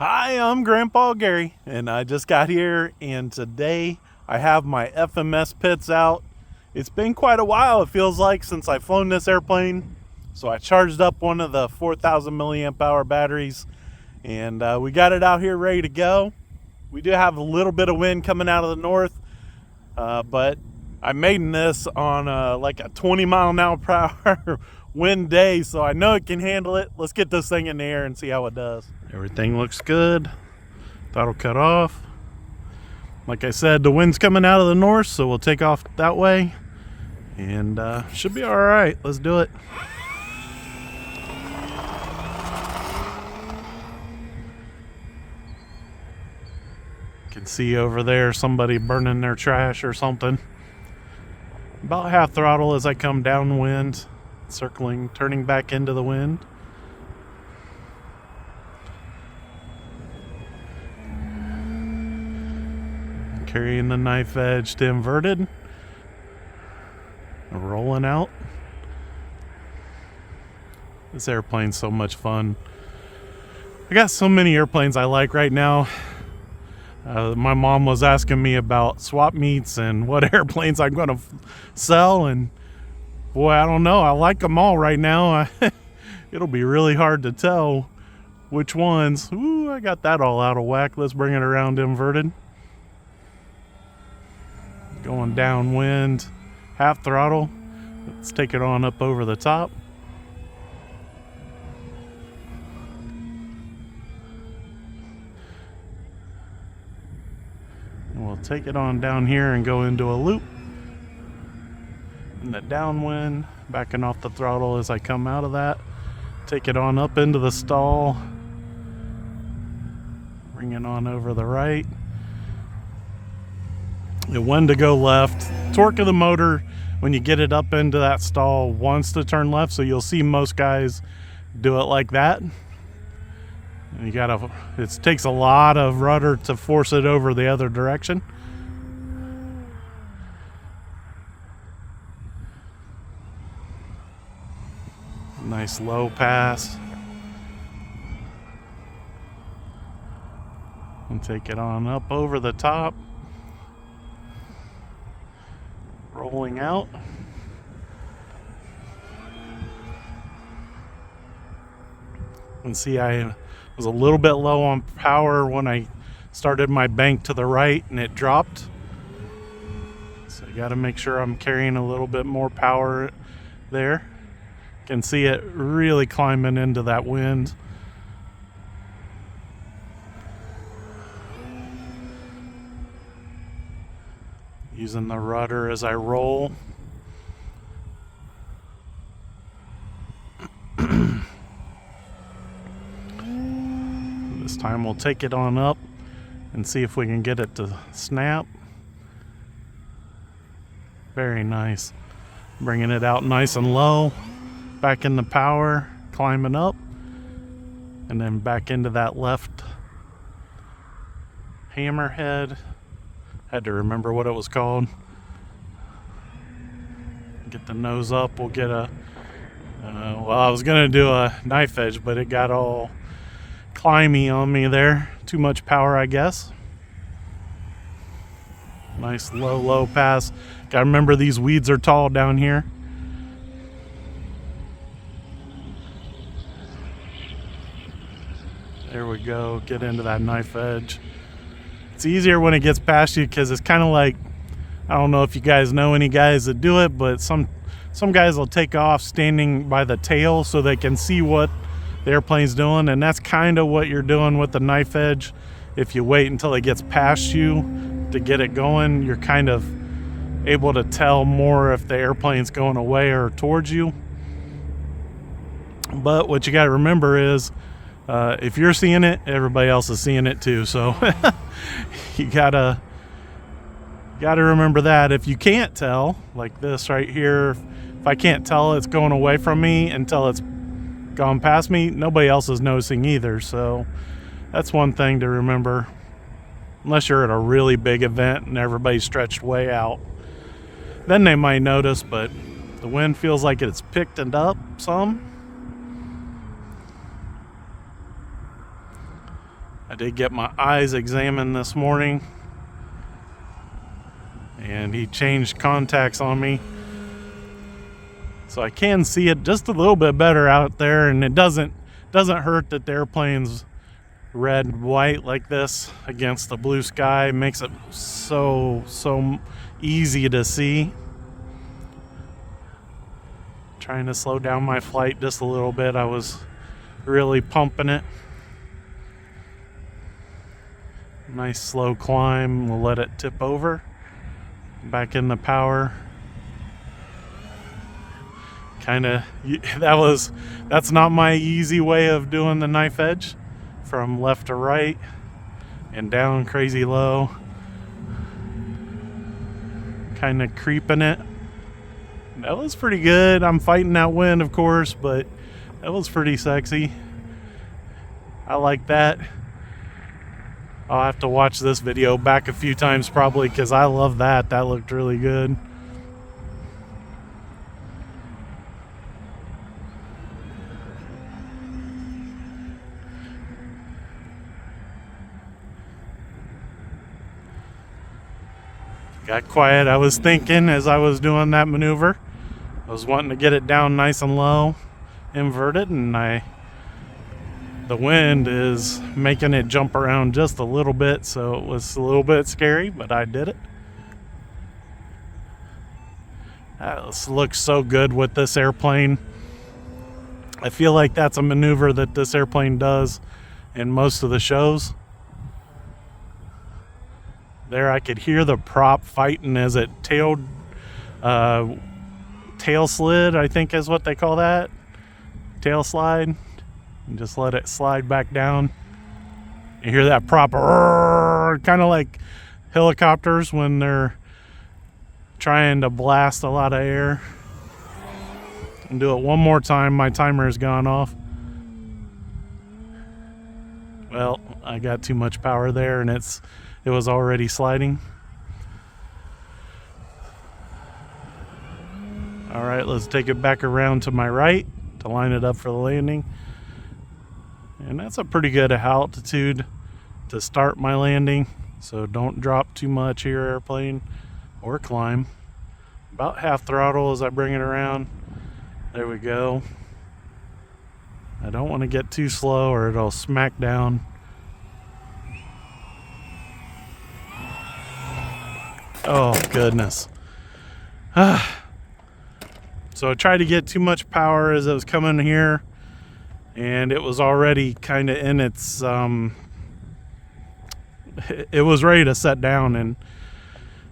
Hi, I'm Grandpa Gary, and I just got here, and today I have my FMS Pitts out. It's been quite a while, it feels like, since I've flown this airplane, so I charged up one of the 4,000 milliamp hour batteries, and we got it out here ready to go. We do have a little bit of wind coming out of the north, but I'm mating this on like a 20 mile an hour per hour wind day, so I know it can handle it. Let's get this thing in the air and see how it does. Everything looks good. Throttle cut off. Like I said, the wind's coming out of the north, so we'll take off that way, and should be all right. Let's do it. You can see over there somebody burning their trash or something. About half throttle as I come downwind, circling, turning back into the wind. Carrying the knife edge to inverted. Rolling out. This airplane's so much fun. I got so many airplanes I like right now. My mom was asking me about swap meets and what airplanes I'm going to sell, and boy, I don't know. I like them all right now. It'll be really hard to tell which ones. Ooh, I got that all out of whack. Let's bring it around inverted. Going downwind, half throttle. Let's take it on up over the top. And we'll take it on down here and go into a loop. And the downwind, backing off the throttle as I come out of that. Take it on up into the stall. Bring it on over the right. When to go left. Torque of the motor when you get it up into that stall wants to turn left, so you'll see most guys do it like that. And you gotta, it takes a lot of rudder to force it over the other direction. Nice low pass. And take it on up over the top. Rolling out. And see, I was a little bit low on power when I started my bank to the right and it dropped. So I got to make sure I'm carrying a little bit more power there. Can see it really climbing into that wind. Using the rudder as I roll. This time we'll take it on up and see if we can get it to snap. Very nice. Bringing it out nice and low. Back in the power, climbing up. And then back into that left hammerhead. Had to remember what it was called. Get the nose up. We'll get a well, I was gonna do a knife edge, but it got all climby on me there. Too much power, I guess. Nice low pass. Gotta remember these weeds are tall down here. There we go. Get into that knife edge. It's easier when it gets past you because it's kind of like, I don't know if you guys know any guys that do it, but some guys will take off standing by the tail so they can see what the airplane's doing, and that's kind of what you're doing with the knife edge. If you wait until it gets past you to get it going, you're kind of able to tell more if the airplane's going away or towards you. But what you got to remember is, if you're seeing it, everybody else is seeing it too. So you gotta remember that. If you can't tell, like this right here, if I can't tell it's going away from me until it's gone past me, nobody else is noticing either. So that's one thing to remember. Unless you're at a really big event and everybody's stretched way out, then they might notice, but the wind feels like it's picked it up some. I did get my eyes examined this morning, and he changed contacts on me, so I can see it just a little bit better out there, and it doesn't hurt that the airplane's red and white like this against the blue sky. It makes it so easy to see. Trying to slow down my flight just a little bit. I was really pumping it. Nice slow climb. We'll let it tip over. Back in the power. That's not my easy way of doing the knife edge. From left to right and down crazy low. Kind of creeping it. That was pretty good. I'm fighting that wind, of course, but that was pretty sexy. I like that. I'll have to watch this video back a few times probably, because I love that. That looked really good. Got quiet. I was thinking as I was doing that maneuver, I was wanting to get it down nice and low, inverted, and the wind is making it jump around just a little bit, so it was a little bit scary, but I did it. This looks so good with this airplane. I feel like that's a maneuver that this airplane does in most of the shows. There I could hear the prop fighting as it tail slid, I think is what they call that. Tail slide. And just let it slide back down. You hear that prop, kind of like helicopters when they're trying to blast a lot of air. And do it one more time. My timer has gone off. Well, I got too much power there, and it was already sliding. All right, let's take it back around to my right to line it up for the landing. And that's a pretty good altitude to start my landing, so don't drop too much here, airplane, or climb. About half throttle as I bring it around. There we go. I don't want to get too slow or it'll smack down. Oh, goodness. So I tried to get too much power as it was coming here, and it was already kind of in its, it was ready to set down, and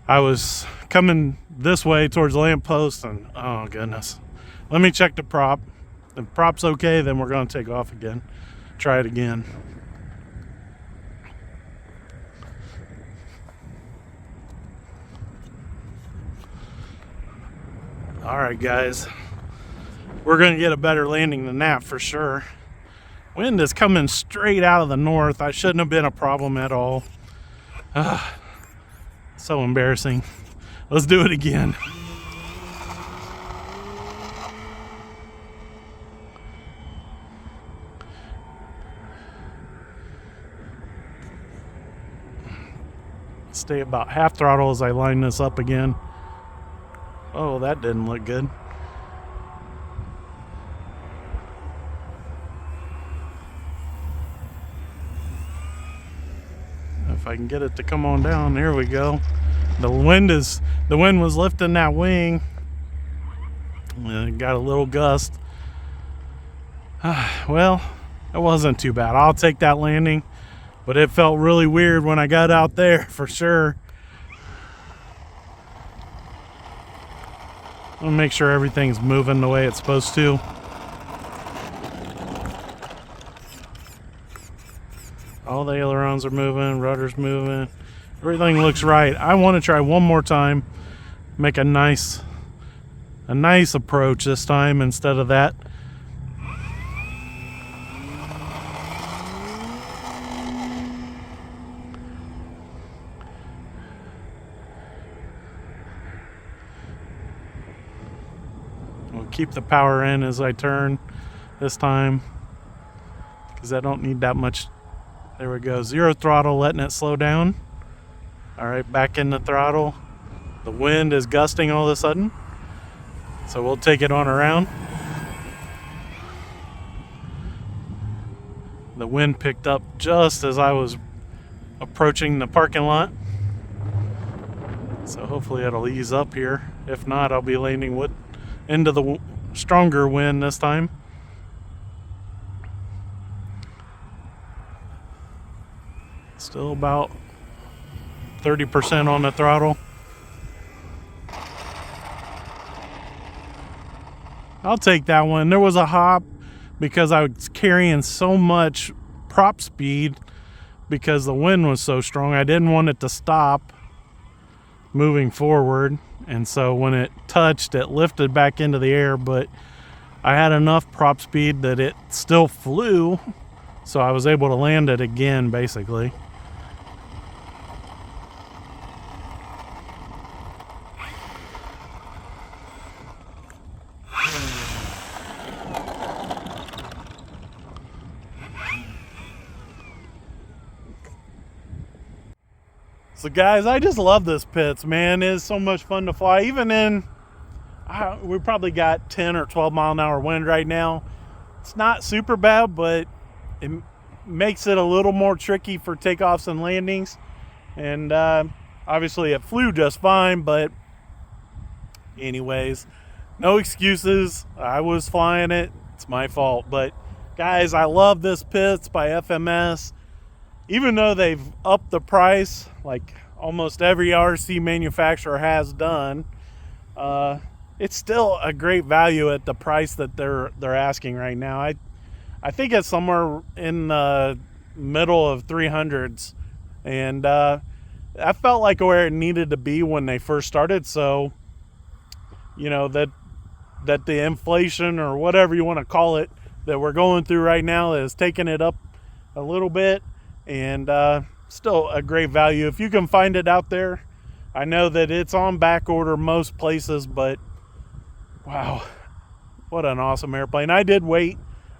I was coming this way towards the lamppost, and oh, goodness. Let me check the prop. If the prop's okay, then we're going to take off again. Try it again. All right, guys, we're going to get a better landing than that for sure. Wind is coming straight out of the north. I shouldn't have been a problem at all. So embarrassing. Let's do it again. Stay about half throttle as I line this up again. Oh, that didn't look good. If I can get it to come on down, there we go. The wind was lifting that wing. It got a little gust. Well, it wasn't too bad. I'll take that landing, but it felt really weird when I got out there for sure. I'll make sure everything's moving the way it's supposed to. All the ailerons are moving, rudder's moving. Everything looks right. I want to try one more time. Make a nice approach this time instead of that. We'll keep the power in as I turn this time, because I don't need that much There we go. 0 throttle, letting it slow down. All right, back in the throttle. The wind is gusting all of a sudden, so we'll take it on around. The wind picked up just as I was approaching the parking lot, so hopefully it'll ease up here. If not, I'll be landing into the stronger wind this time. Still about 30% on the throttle. I'll take that one. There was a hop because I was carrying so much prop speed because the wind was so strong. I didn't want it to stop moving forward, and so when it touched, it lifted back into the air, but I had enough prop speed that it still flew, so I was able to land it again, basically. So guys, I just love this Pitts, man. It is so much fun to fly. Even in, we probably got 10 or 12 mile an hour wind right now. It's not super bad, but it makes it a little more tricky for takeoffs and landings. And obviously it flew just fine, but anyways, no excuses. I was flying it. It's my fault. But guys, I love this Pitts by FMS. Even though they've upped the price, like almost every RC manufacturer has done, it's still a great value at the price that they're asking right now. I think it's somewhere in the middle of 300s, and I felt like where it needed to be when they first started. So, you know, that the inflation or whatever you want to call it that we're going through right now is taking it up a little bit. And still a great value if you can find it out there. I know that it's on back order most places, but wow, what an awesome airplane. I did wait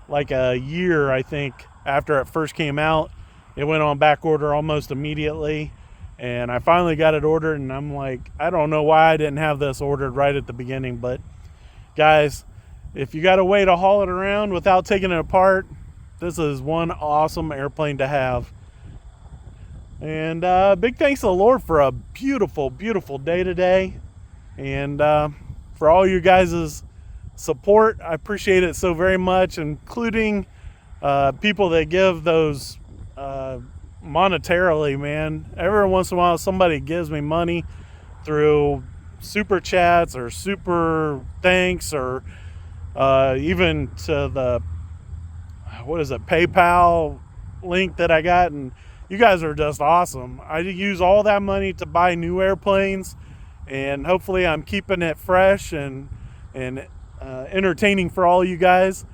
like a year, I think, after it first came out. It went on back order almost immediately, and I finally got it ordered, and I'm like, I don't know why I didn't have this ordered right at the beginning. But guys, if you got a way to haul it around without taking it apart, this is one awesome airplane to have. And big thanks to the Lord for a beautiful, beautiful day today. And for all you guys' support, I appreciate it so very much, including people that give those monetarily, man. Every once in a while, somebody gives me money through super chats or super thanks, or even to the, PayPal link that I got. And you guys are just awesome. I use all that money to buy new airplanes, and hopefully I'm keeping it fresh and entertaining for all you guys.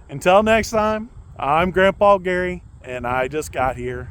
Until next time, I'm Grandpa Gary, and I just got here.